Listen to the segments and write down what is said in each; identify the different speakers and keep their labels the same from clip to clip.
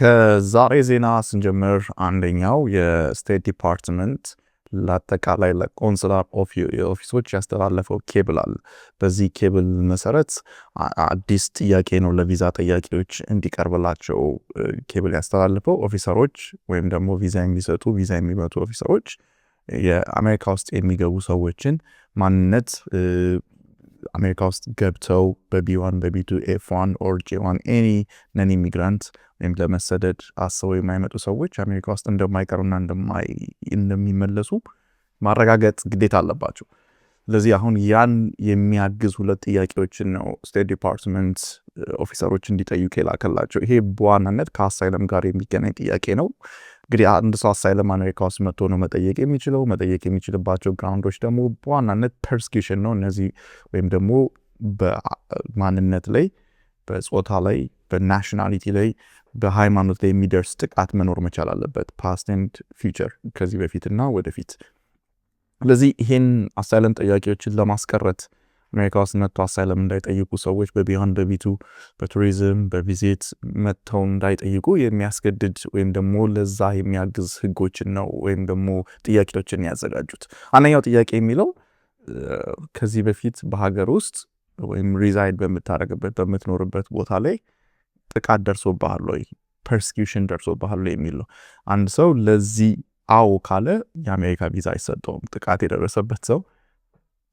Speaker 1: ከዛሬ ዜና ስንጀምር አንደኛው የስቴት ዲፓርትመንት ለአጠቃላይ ለቆንስላር ኦፊሶች ያስተላለፈው ኬብል አለ። በዚህ ኬብል መሰረት አዲስ ጥያቄ ነው ለቪዛ ጠያቂዎች እንዲቀርብላቸው ኬብል ያስተላለፈው። ኦፊሰሮች ወይም ደግሞ ቪዛ የሚሰጡ ቪዛ የሚመቱ ኦፊሰሮች የአሜሪካ ውስጥ የሚገቡ ሰዎችን ማንነት አሜሪካ ውስጥ ገብተው በቢ1 በቢ2 ኤፍ1 ኦር ጄ1 ኤኒ ነን ኢሚግራንት ወይም ለመሰደድ አስበው የማይመጡ ሰዎች አሜሪካ ውስጥ እንደማይቀሩና እንደሚመለሱ ማረጋገጥ ግዴታ አለባቸው። ስለዚህ አሁን ያን የሚያግዝ ሁለት ጥያቄዎችን ነው ስቴት ዲፓርትመንት ኦፊሰሮች እንዲጠይቁ የላከላቸው። ይሄ በዋናነት ከአሳይለም ጋር የሚገናኝ ጥያቄ ነው። እንግዲህ አንድ ሰው አሳይለም አሜሪካ ውስጥ መጥቶ ነው መጠየቅ የሚችልባቸው ግራውንዶች ደግሞ በዋናነት ፐርሲኪውሽን ነው። እነዚህ ወይም ደግሞ በማንነት ላይ፣ በጾታ ላይ፣ በናሽናሊቲ ላይ፣ በሃይማኖት ላይ የሚደርስ ጥቃት መኖር መቻል አለበት። ፓስት ኤንድ ፊውቸር፣ ከዚህ በፊትና ወደፊት። ስለዚህ ይሄን አሳይለም ጠያቂዎችን ለማስቀረት አሜሪካ ውስጥ መጥተው አሳይለም እንዳይጠይቁ ሰዎች በቢ1 በቢ2 በቱሪዝም በቪዚት መጥተው እንዳይጠይቁ የሚያስገድድ ወይም ደግሞ ለዛ የሚያግዝ ህጎችን ነው ወይም ደግሞ ጥያቄዎችን ያዘጋጁት። አንደኛው ጥያቄ የሚለው ከዚህ በፊት በሀገር ውስጥ ወይም ሪዛይድ በምትኖርበት ቦታ ላይ ጥቃት ደርሶብሃል ወይ፣ ፐርሲኪውሽን ደርሶብሃል ወይ የሚል ነው። አንድ ሰው ለዚህ አዎ ካለ የአሜሪካ ቪዛ አይሰጠውም። ጥቃት የደረሰበት ሰው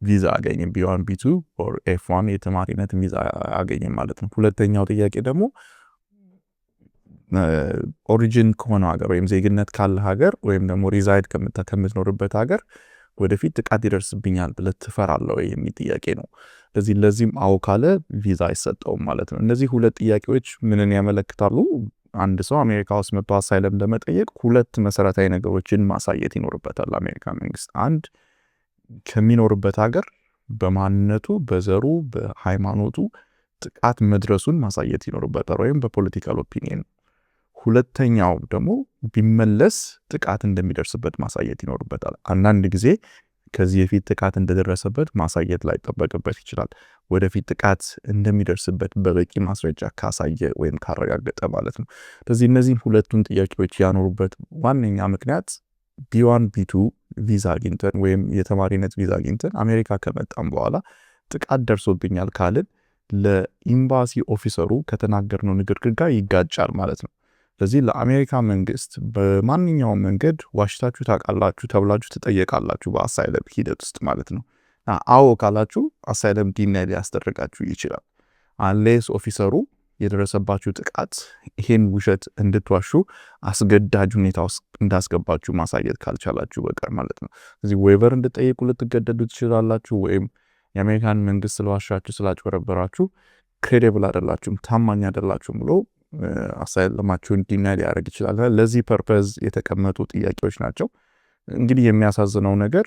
Speaker 1: ቪዛ አገኝም፣ ቢ1 ቢ2 ኦር ኤፍ1 የተማሪነት ቪዛ አገኝም ማለት ነው። ሁለተኛው ጥያቄ ደግሞ ኦሪጂን ከሆነ ሀገር ወይም ዜግነት ካለ ሀገር ወይም ደግሞ ሪዛይድ ከምትኖርበት ሀገር ወደፊት ጥቃት ይደርስብኛል ብለህ ትፈራለህ ወይ የሚል ጥያቄ ነው። ለዚህም አዎ ካለ ቪዛ አይሰጠውም ማለት ነው። እነዚህ ሁለት ጥያቄዎች ምንን ያመለክታሉ? አንድ ሰው አሜሪካ ውስጥ መጥቶ አሳይለም ለመጠየቅ ሁለት መሰረታዊ ነገሮችን ማሳየት ይኖርበታል አሜሪካ መንግስት። አንድ ከሚኖርበት ሀገር በማንነቱ፣ በዘሩ፣ በሃይማኖቱ ጥቃት መድረሱን ማሳየት ይኖርበታል ወይም በፖለቲካል ኦፒኒየን። ሁለተኛው ደግሞ ቢመለስ ጥቃት እንደሚደርስበት ማሳየት ይኖርበታል። አንዳንድ ጊዜ ከዚህ በፊት ጥቃት እንደደረሰበት ማሳየት ላይ ጠበቅበት ይችላል። ወደፊት ጥቃት እንደሚደርስበት በበቂ ማስረጃ ካሳየ ወይም ካረጋገጠ ማለት ነው። ስለዚህ እነዚህን ሁለቱን ጥያቄዎች ያኖሩበት ዋነኛ ምክንያት ቢ1 ቢ2 ቪዛ አግኝተን ወይም የተማሪነት ቪዛ አግኝተን አሜሪካ ከመጣም በኋላ ጥቃት ደርሶብኛል ካልን ለኢምባሲ ኦፊሰሩ ከተናገርነው ንግግር ጋር ይጋጫል ማለት ነው። ስለዚህ ለአሜሪካ መንግስት በማንኛውም መንገድ ዋሽታችሁ ታውቃላችሁ ተብላችሁ ትጠየቃላችሁ በአሳይለም ሂደት ውስጥ ማለት ነው። አዎ ካላችሁ አሳይለም ዲናይ ሊያስደርጋችሁ ይችላል። አንሌስ ኦፊሰሩ የደረሰባችሁ ጥቃት ይሄን ውሸት እንድትዋሹ አስገዳጅ ሁኔታ ውስጥ እንዳስገባችሁ ማሳየት ካልቻላችሁ በቀር ማለት ነው። ስለዚህ ዌቨር እንድጠይቁ ልትገደዱ ትችላላችሁ፣ ወይም የአሜሪካን መንግስት ስለዋሻችሁ ስላጭበረበራችሁ ክሬዲብል አይደላችሁም፣ ታማኝ አይደላችሁም ብሎ አሳይለማችሁን ዲናይ ሊያደርግ ይችላል። ለዚህ ፐርፐዝ የተቀመጡ ጥያቄዎች ናቸው። እንግዲህ የሚያሳዝነው ነገር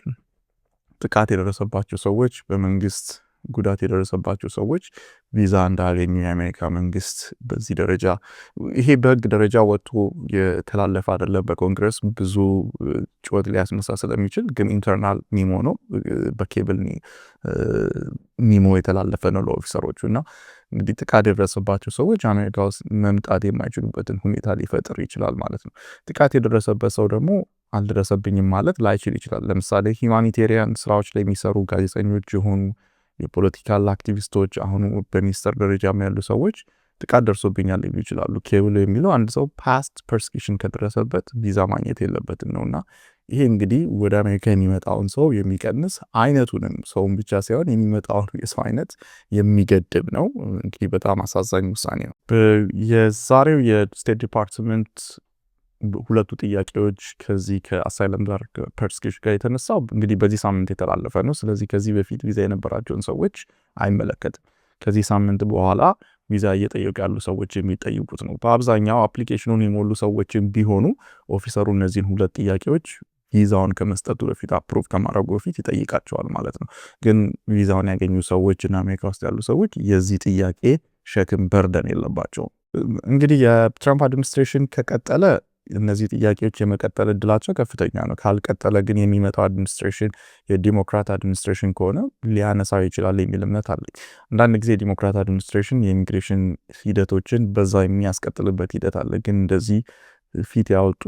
Speaker 1: ጥቃት የደረሰባቸው ሰዎች፣ በመንግስት ጉዳት የደረሰባቸው ሰዎች ቪዛ እንዳያገኙ የአሜሪካ መንግስት በዚህ ደረጃ ይሄ በህግ ደረጃ ወጥቶ የተላለፈ አይደለም። በኮንግረስ ብዙ ጩኸት ሊያስነሳ ስለሚችል ግን ኢንተርናል ሚሞ ነው፣ በኬብል ሚሞ የተላለፈ ነው ለኦፊሰሮቹ። እና እንግዲህ ጥቃት የደረሰባቸው ሰዎች አሜሪካ ውስጥ መምጣት የማይችሉበትን ሁኔታ ሊፈጥር ይችላል ማለት ነው። ጥቃት የደረሰበት ሰው ደግሞ አልደረሰብኝም ማለት ላይችል ይችላል። ለምሳሌ ሂማኒቴሪያን ስራዎች ላይ የሚሰሩ ጋዜጠኞች የሆኑ የፖለቲካል አክቲቪስቶች፣ አሁኑ በሚኒስተር ደረጃ ያሉ ሰዎች ጥቃት ደርሶብኛል ሊሉ ይችላሉ። ኬብል የሚለው አንድ ሰው ፓስት ፐርሲኪውሽን ከደረሰበት ቪዛ ማግኘት የለበትም ነውና ይሄ እንግዲህ ወደ አሜሪካ የሚመጣውን ሰው የሚቀንስ አይነቱንም ሰውን ብቻ ሳይሆን የሚመጣውን የሰው አይነት የሚገድብ ነው። እንግዲህ በጣም አሳዛኝ ውሳኔ ነው። የዛሬው የስቴት ዲፓርትመንት ሁለቱ ጥያቄዎች ከዚህ ከአሳይለም ጋር ፐርሲኪውሽን ጋር የተነሳው እንግዲህ በዚህ ሳምንት የተላለፈ ነው። ስለዚህ ከዚህ በፊት ቪዛ የነበራቸውን ሰዎች አይመለከትም። ከዚህ ሳምንት በኋላ ቪዛ እየጠየቁ ያሉ ሰዎች የሚጠይቁት ነው። በአብዛኛው አፕሊኬሽኑን የሞሉ ሰዎችን ቢሆኑ ኦፊሰሩ እነዚህን ሁለት ጥያቄዎች ቪዛውን ከመስጠቱ በፊት አፕሩቭ ከማድረጉ በፊት ይጠይቃቸዋል ማለት ነው። ግን ቪዛውን ያገኙ ሰዎች እና አሜሪካ ውስጥ ያሉ ሰዎች የዚህ ጥያቄ ሸክም በርደን የለባቸውም። እንግዲህ የትራምፕ አድሚኒስትሬሽን ከቀጠለ እነዚህ ጥያቄዎች የመቀጠል እድላቸው ከፍተኛ ነው። ካልቀጠለ ግን የሚመጣው አድሚኒስትሬሽን የዲሞክራት አድሚኒስትሬሽን ከሆነ ሊያነሳው ይችላል የሚል እምነት አለኝ። አንዳንድ ጊዜ የዲሞክራት አድሚኒስትሬሽን የኢሚግሬሽን ሂደቶችን በዛ የሚያስቀጥልበት ሂደት አለ። ግን እንደዚህ ፊት ያወጡ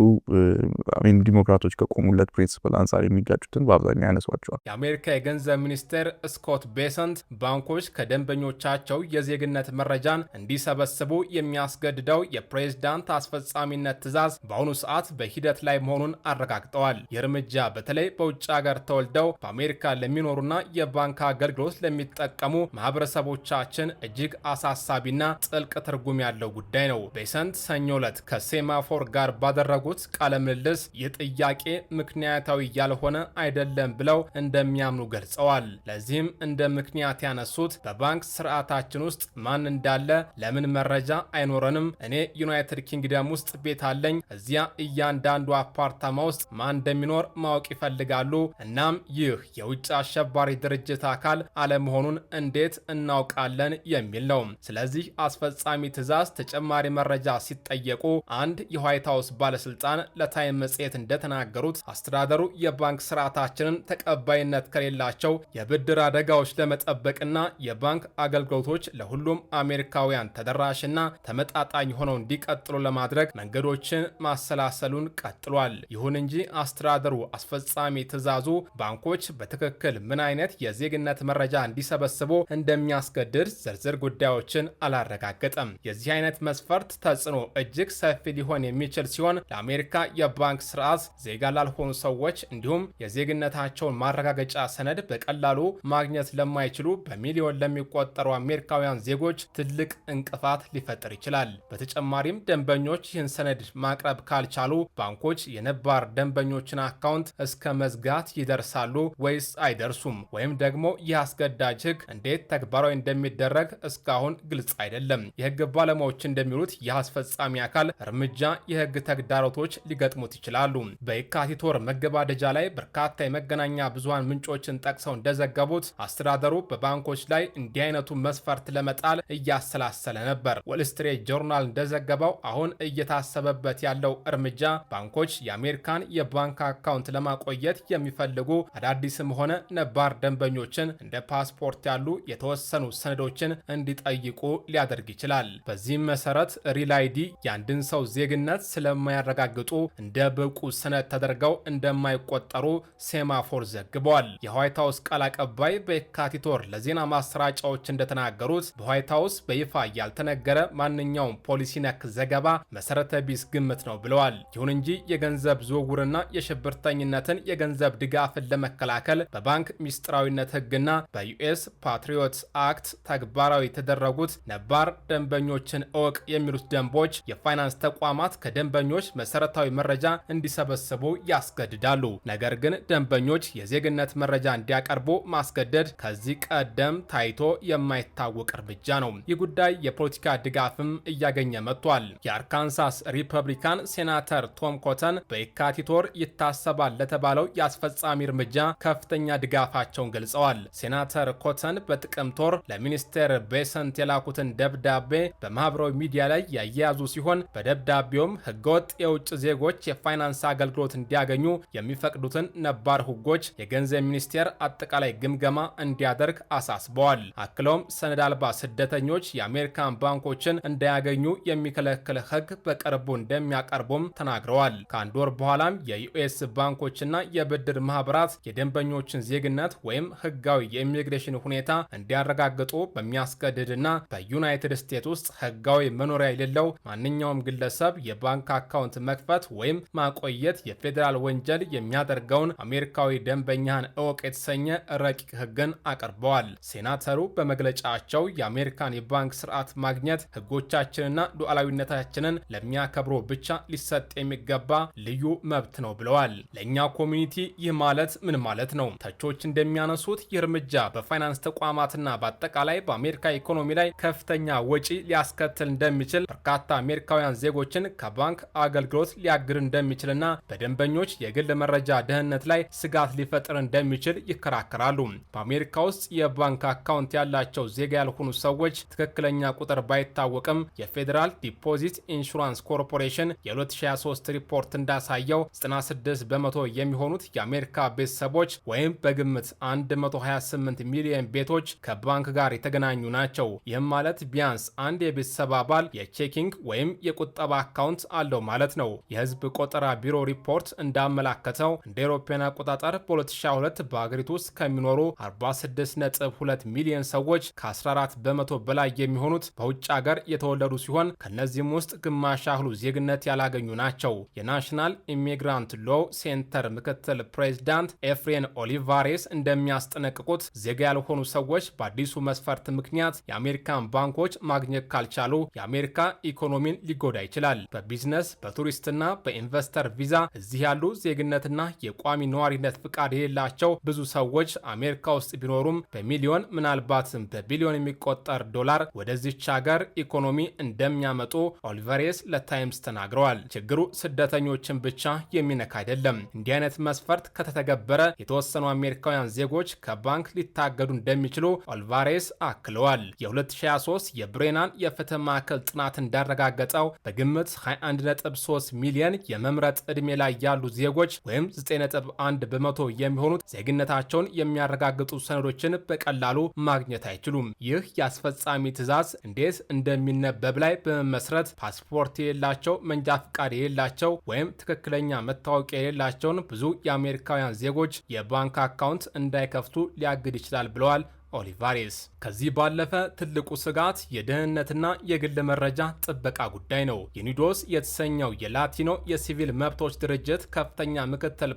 Speaker 1: ዲሞክራቶች ከቆሙለት ፕሪንሲፕል አንጻር የሚጋጩትን በአብዛኛው ያነሷቸዋል።
Speaker 2: የአሜሪካ የገንዘብ ሚኒስቴር ስኮት ቤሰንት ባንኮች ከደንበኞቻቸው የዜግነት መረጃን እንዲሰበስቡ የሚያስገድደው የፕሬዝዳንት አስፈጻሚነት ትዕዛዝ በአሁኑ ሰዓት በሂደት ላይ መሆኑን አረጋግጠዋል። ይህ እርምጃ በተለይ በውጭ ሀገር ተወልደው በአሜሪካ ለሚኖሩና የባንክ አገልግሎት ለሚጠቀሙ ማህበረሰቦቻችን እጅግ አሳሳቢና ጥልቅ ትርጉም ያለው ጉዳይ ነው። ቤሰንት ሰኞ ዕለት ከሴማፎር ጋር ባደረጉት ቃለ ምልልስ የጥያቄ ምክንያታዊ ያልሆነ አይደለም ብለው እንደሚያምኑ ገልጸዋል። ለዚህም እንደ ምክንያት ያነሱት በባንክ ስርዓታችን ውስጥ ማን እንዳለ ለምን መረጃ አይኖረንም? እኔ ዩናይትድ ኪንግደም ውስጥ ቤት አለኝ። እዚያ እያንዳንዱ አፓርታማ ውስጥ ማን እንደሚኖር ማወቅ ይፈልጋሉ። እናም ይህ የውጭ አሸባሪ ድርጅት አካል አለመሆኑን እንዴት እናውቃለን የሚል ነው። ስለዚህ አስፈጻሚ ትዕዛዝ ተጨማሪ መረጃ ሲጠየቁ አንድ የዋይት ሃውስ ባለስልጣን ለታይም መጽሔት እንደተናገሩት አስተዳደሩ የባንክ ስርዓታችንን ተቀባይነት ከሌላቸው የብድር አደጋዎች ለመጠበቅና የባንክ አገልግሎቶች ለሁሉም አሜሪካውያን ተደራሽና ተመጣጣኝ ሆነው እንዲቀጥሉ ለማድረግ መንገዶችን ማሰላሰሉን ቀጥሏል። ይሁን እንጂ አስተዳደሩ አስፈጻሚ ትዕዛዙ ባንኮች በትክክል ምን አይነት የዜግነት መረጃ እንዲሰበስቡ እንደሚያስገድድ ዝርዝር ጉዳዮችን አላረጋገጠም። የዚህ አይነት መስፈርት ተጽዕኖ እጅግ ሰፊ ሊሆን የሚችል ሲሆን ለአሜሪካ የባንክ ስርዓት ዜጋ ላልሆኑ ሰዎች እንዲሁም የዜግነታቸውን ማረጋገጫ ሰነድ በቀላሉ ማግኘት ለማይችሉ በሚሊዮን ለሚቆጠሩ አሜሪካውያን ዜጎች ትልቅ እንቅፋት ሊፈጥር ይችላል። በተጨማሪም ደንበኞች ይህን ሰነድ ማቅረብ ካልቻሉ ባንኮች የነባር ደንበኞችን አካውንት እስከ መዝጋት ይደርሳሉ ወይስ አይደርሱም? ወይም ደግሞ ይህ አስገዳጅ ሕግ እንዴት ተግባራዊ እንደሚደረግ እስካሁን ግልጽ አይደለም። የሕግ ባለሙያዎች እንደሚሉት ይህ አስፈጻሚ አካል እርምጃ የሕግ ተግዳሮቶች ሊገጥሙት ይችላሉ። በየካቲት ወር መገባደጃ ላይ በርካታ የመገናኛ ብዙሃን ምንጮችን ጠቅሰው እንደዘገቡት አስተዳደሩ በባንኮች ላይ እንዲህ አይነቱ መስፈርት ለመጣል እያሰላሰለ ነበር። ዎል ስትሪት ጆርናል እንደዘገበው አሁን እየታሰበበት ያለው እርምጃ ባንኮች የአሜሪካን የባንክ አካውንት ለማቆየት የሚፈልጉ አዳዲስም ሆነ ነባር ደንበኞችን እንደ ፓስፖርት ያሉ የተወሰኑ ሰነዶችን እንዲጠይቁ ሊያደርግ ይችላል። በዚህም መሰረት ሪል አይዲ የአንድን ሰው ዜግነት ስለማያረጋግጡ እንደ ብቁ ሰነድ ተደርገው እንደማይቆጠሩ ሴማፎር ዘግቧል። የዋይት ሃውስ ቃል አቀባይ በየካቲት ወር ለዜና ማሰራጫዎች እንደተናገሩት በዋይት ሃውስ በይፋ ያልተነገረ ማንኛውም ፖሊሲ ነክ ዘገባ መሰረተ ቢስ ግምት ነው ብለዋል። ይሁን እንጂ የገንዘብ ዝውውርና የሽብርተኝነትን የገንዘብ ድጋፍን ለመከላከል በባንክ ሚስጥራዊነት ሕግና በዩኤስ ፓትሪዮት አክት ተግባራዊ የተደረጉት ነባር ደንበኞችን እወቅ የሚሉት ደንቦች የፋይናንስ ተቋማት ከደንበኞች መሰረታዊ መረጃ እንዲሰበስቡ ያስገድዳሉ። ነገር ግን ደንበኞች የዜግነት መረጃ እንዲያቀርቡ ማስገደድ ከዚህ ቀደም ታይቶ የማይታወቅ እርምጃ ነው። ይህ ጉዳይ የፖለቲካ ድጋፍም እያገኘ መጥቷል። የአርካንሳስ ሪፐብሊካን ሴናተር ቶም ኮተን በየካቲት ወር ይታሰባል ለተባለው የአስፈጻሚ እርምጃ ከፍተኛ ድጋፋቸውን ገልጸዋል። ሴናተር ኮተን በጥቅምት ወር ለሚኒስቴር ቤሰንት የላኩትን ደብዳቤ በማህበራዊ ሚዲያ ላይ ያያያዙ ሲሆን በደብዳቤውም ህገወጥ የውጭ ዜጎች የፋይናንስ አገልግሎት እንዲያገኙ የሚፈቅዱትን ነባር ህጎች የገንዘብ ሚኒስቴር አጠቃላይ ግምገማ እንዲያደርግ አሳስበዋል። አክለውም ሰነድ አልባ ስደተኞች የአሜሪካን ባንኮችን እንዳያገኙ የሚከለክል ህግ በቅርቡ እንደሚያቀርቡም ተናግረዋል። ከአንድ ወር በኋላም የዩኤስ ባንኮችና የብድር ማህበራት የደንበኞችን ዜግነት ወይም ህጋዊ የኢሚግሬሽን ሁኔታ እንዲያረጋግጡ በሚያስገድድና በዩናይትድ ስቴትስ ውስጥ ህጋዊ መኖሪያ የሌለው ማንኛውም ግለሰብ የባንክ አካውንት መክፈት ወይም ማቆየት የፌዴራል ወንጀል የሚያደርገውን አሜሪካዊ ደንበኛን እወቅ የተሰኘ ረቂቅ ህግን አቅርበዋል። ሴናተሩ በመግለጫቸው የአሜሪካን የባንክ ስርዓት ማግኘት ህጎቻችንና ሉዓላዊነታችንን ለሚያከብሩ ብቻ ሊሰጥ የሚገባ ልዩ መብት ነው ብለዋል። ለእኛ ኮሚኒቲ ይህ ማለት ምን ማለት ነው? ተቾች እንደሚያነሱት ይህ እርምጃ በፋይናንስ ተቋማትና በአጠቃላይ በአሜሪካ ኢኮኖሚ ላይ ከፍተኛ ወጪ ሊያስከትል እንደሚችል በርካታ አሜሪካውያን ዜጎችን ከባንክ አገልግሎት ሊያግድ እንደሚችልና በደንበኞች የግል መረጃ ደህንነት ላይ ስጋት ሊፈጥር እንደሚችል ይከራከራሉ። በአሜሪካ ውስጥ የባንክ አካውንት ያላቸው ዜጋ ያልሆኑ ሰዎች ትክክለኛ ቁጥር ባይታወቅም የፌዴራል ዲፖዚት ኢንሹራንስ ኮርፖሬሽን የ2023 ሪፖርት እንዳሳየው 96 በመቶ የሚሆኑት የአሜሪካ ቤተሰቦች ወይም በግምት 128 ሚሊዮን ቤቶች ከባንክ ጋር የተገናኙ ናቸው። ይህም ማለት ቢያንስ አንድ የቤተሰብ አባል የቼኪንግ ወይም የቁጠባ አካውንት አለው ማለት ነው። የህዝብ ቆጠራ ቢሮ ሪፖርት እንዳመላከተው እንደ አውሮፓውያን አቆጣጠር በ2022 በአገሪቱ ውስጥ ከሚኖሩ 46.2 ሚሊዮን ሰዎች ከ14 በመቶ በላይ የሚሆኑት በውጭ ሀገር የተወለዱ ሲሆን ከነዚህም ውስጥ ግማሽ ያህሉ ዜግነት ያላገኙ ናቸው። የናሽናል ኢሚግራንት ሎው ሴንተር ምክትል ፕሬዚዳንት ኤፍሬን ኦሊቫሬስ እንደሚያስጠነቅቁት ዜጋ ያልሆኑ ሰዎች በአዲሱ መስፈርት ምክንያት የአሜሪካን ባንኮች ማግኘት ካልቻሉ የአሜሪካ ኢኮኖሚን ሊጎዳ ይችላል። በቢዝነስ በቱሪስትና በኢንቨስተር ቪዛ እዚህ ያሉ ዜግነትና የቋሚ ነዋሪነት ፍቃድ የሌላቸው ብዙ ሰዎች አሜሪካ ውስጥ ቢኖሩም በሚሊዮን ምናልባትም በቢሊዮን የሚቆጠር ዶላር ወደዚች ሀገር ኢኮኖሚ እንደሚያመጡ ኦሊቨሬስ ለታይምስ ተናግረዋል። ችግሩ ስደተኞችን ብቻ የሚነካ አይደለም። እንዲህ አይነት መስፈርት ከተተገበረ የተወሰኑ አሜሪካውያን ዜጎች ከባንክ ሊታገዱ እንደሚችሉ ኦሊቨሬስ አክለዋል። የ2023 የብሬናን የፍትህ ማዕከል ጥናት እንዳረጋገጠው በግምት 21.3 ሚሊዮን የመምረጥ ዕድሜ ላይ ያሉ ዜጎች ወይም 9.1 በመቶ የሚሆኑት ዜግነታቸውን የሚያረጋግጡ ሰነዶችን በቀላሉ ማግኘት አይችሉም። ይህ የአስፈጻሚ ትዕዛዝ እንዴት እንደሚነበብ ላይ በመመስረት ፓስፖርት የሌላቸው፣ መንጃ ፍቃድ የሌላቸው ወይም ትክክለኛ መታወቂያ የሌላቸውን ብዙ የአሜሪካውያን ዜጎች የባንክ አካውንት እንዳይከፍቱ ሊያግድ ይችላል ብለዋል ኦሊቫሬስ። ከዚህ ባለፈ ትልቁ ስጋት የደህንነትና የግል መረጃ ጥበቃ ጉዳይ ነው። ዩኒዶስ የተሰኘው የላቲኖ የሲቪል መብቶች ድርጅት ከፍተኛ ምክትል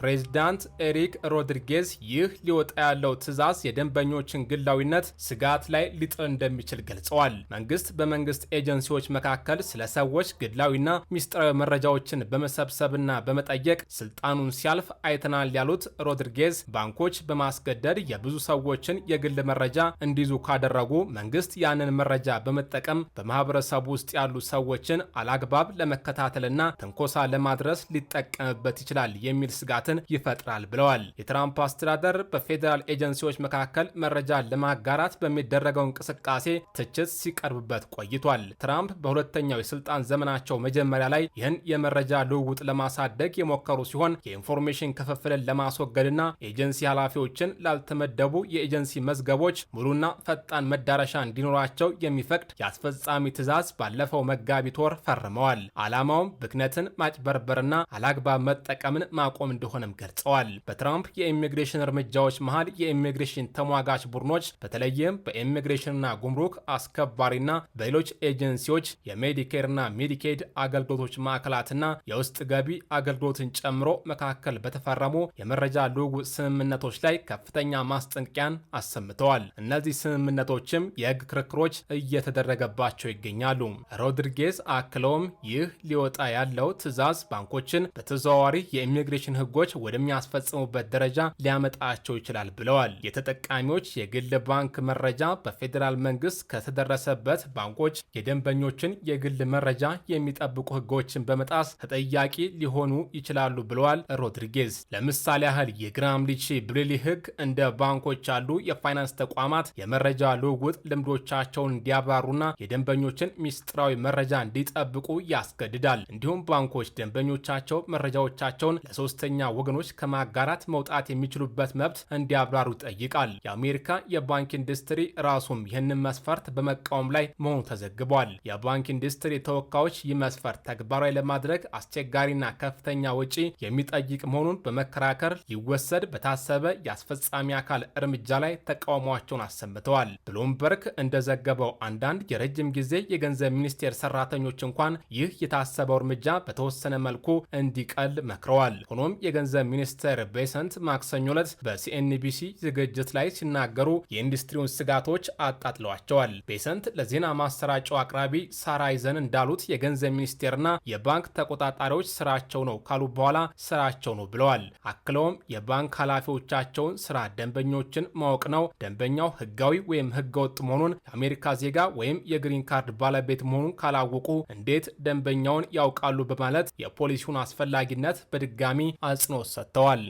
Speaker 2: ፕሬዚዳንት ኤሪክ ሮድሪጌዝ ይህ ሊወጣ ያለው ትዕዛዝ የደንበኞችን ግላዊነት ስጋት ላይ ሊጥል እንደሚችል ገልጸዋል። መንግስት በመንግስት ኤጀንሲዎች መካከል ስለ ሰዎች ግላዊና ሚስጥራዊ መረጃዎችን በመሰብሰብና በመጠየቅ ስልጣኑን ሲያልፍ አይተናል ያሉት ሮድሪጌዝ ባንኮች በማስገደድ የብዙ ሰዎችን የግል መረጃ እንዲይዙ ካደረጉ መንግስት ያንን መረጃ በመጠቀም በማህበረሰቡ ውስጥ ያሉ ሰዎችን አላግባብ ለመከታተልና ትንኮሳ ለማድረስ ሊጠቀምበት ይችላል የሚል ስጋትን ይፈጥራል ብለዋል። የትራምፕ አስተዳደር በፌዴራል ኤጀንሲዎች መካከል መረጃ ለማጋራት በሚደረገው እንቅስቃሴ ትችት ሲቀርብበት ቆይቷል። ትራምፕ በሁለተኛው የስልጣን ዘመናቸው መጀመሪያ ላይ ይህን የመረጃ ልውውጥ ለማሳደግ የሞከሩ ሲሆን የኢንፎርሜሽን ክፍፍልን ለማስወገድና ኤጀንሲ ኃላፊዎችን ላልተመደቡ የኤጀንሲ መዝገቦች ሙሉና ፈጣን መዳረሻ እንዲኖራቸው የሚፈቅድ የአስፈጻሚ ትዕዛዝ ባለፈው መጋቢት ወር ፈርመዋል። ዓላማውም ብክነትን ማጭበርበርና አላግባብ መጠቀምን ማቆም እንደሆነም ገልጸዋል። በትራምፕ የኢሚግሬሽን እርምጃዎች መሃል የኢሚግሬሽን ተሟጋች ቡድኖች በተለይም በኢሚግሬሽንና ጉምሩክ አስከባሪና በሌሎች ኤጀንሲዎች የሜዲኬርና ሜዲኬድ አገልግሎቶች ማዕከላትና የውስጥ ገቢ አገልግሎትን ጨምሮ መካከል በተፈረሙ የመረጃ ልውውጥ ስምምነቶች ላይ ከፍተኛ ማስጠንቀቂያን አሰምተዋል። እነዚህ ስምምነቶችም የህግ ክርክሮች እየተደረገባቸው ይገኛሉ። ሮድሪጌዝ አክለውም ይህ ሊወጣ ያለው ትዕዛዝ ባንኮችን በተዘዋዋሪ የኢሚግሬሽን ህጎች ወደሚያስፈጽሙበት ደረጃ ሊያመጣቸው ይችላል ብለዋል። የተጠቃሚዎች የግል ባንክ መረጃ በፌዴራል መንግስት ከተደረሰበት ባንኮች የደንበኞችን የግል መረጃ የሚጠብቁ ህጎችን በመጣስ ተጠያቂ ሊሆኑ ይችላሉ ብለዋል ሮድሪጌዝ። ለምሳሌ ያህል የግራምሊቺ ብሪሊ ህግ እንደ ባንኮች ያሉ የፋይናንስ ተቋማት የመረጃ ልውውጥ ልምዶቻቸውን እንዲያብራሩና የደንበኞችን ሚስጥራዊ መረጃ እንዲጠብቁ ያስገድዳል። እንዲሁም ባንኮች ደንበኞቻቸው መረጃዎቻቸውን ለሶስተኛ ወገኖች ከማጋራት መውጣት የሚችሉበት መብት እንዲያብራሩ ይጠይቃል። የአሜሪካ የባንክ ኢንዱስትሪ ራሱም ይህንን መስፈርት በመቃወም ላይ መሆኑ ተዘግቧል። የባንክ ኢንዱስትሪ ተወካዮች ይህ መስፈርት ተግባራዊ ለማድረግ አስቸጋሪና ከፍተኛ ወጪ የሚጠይቅ መሆኑን በመከራከር ሊወሰድ በታሰበ የአስፈጻሚ አካል እርምጃ ላይ ተቃውሟቸውን አሰምተዋል። ብሉምበርግ እንደዘገበው አንዳንድ የረጅም ጊዜ የገንዘብ ሚኒስቴር ሰራተኞች እንኳን ይህ የታሰበው እርምጃ በተወሰነ መልኩ እንዲቀል መክረዋል። ሆኖም የገንዘብ ሚኒስትር ቤሰንት ማክሰኞ ዕለት በሲኤንቢሲ ዝግጅት ላይ ሲናገሩ የኢንዱስትሪውን ስጋቶች አጣጥለዋቸዋል። ቤሰንት ለዜና ማሰራጫው አቅራቢ ሳራ አይዘን እንዳሉት የገንዘብ ሚኒስቴርና የባንክ ተቆጣጣሪዎች ስራቸው ነው ካሉ በኋላ ስራቸው ነው ብለዋል። አክለውም የባንክ ኃላፊዎቻቸውን ስራ ደንበኞችን ማወቅ ሲያውቅ ነው። ደንበኛው ህጋዊ ወይም ህገወጥ መሆኑን የአሜሪካ ዜጋ ወይም የግሪን ካርድ ባለቤት መሆኑን ካላወቁ እንዴት ደንበኛውን ያውቃሉ? በማለት የፖሊሲውን አስፈላጊነት በድጋሚ አጽንኦት ሰጥተዋል።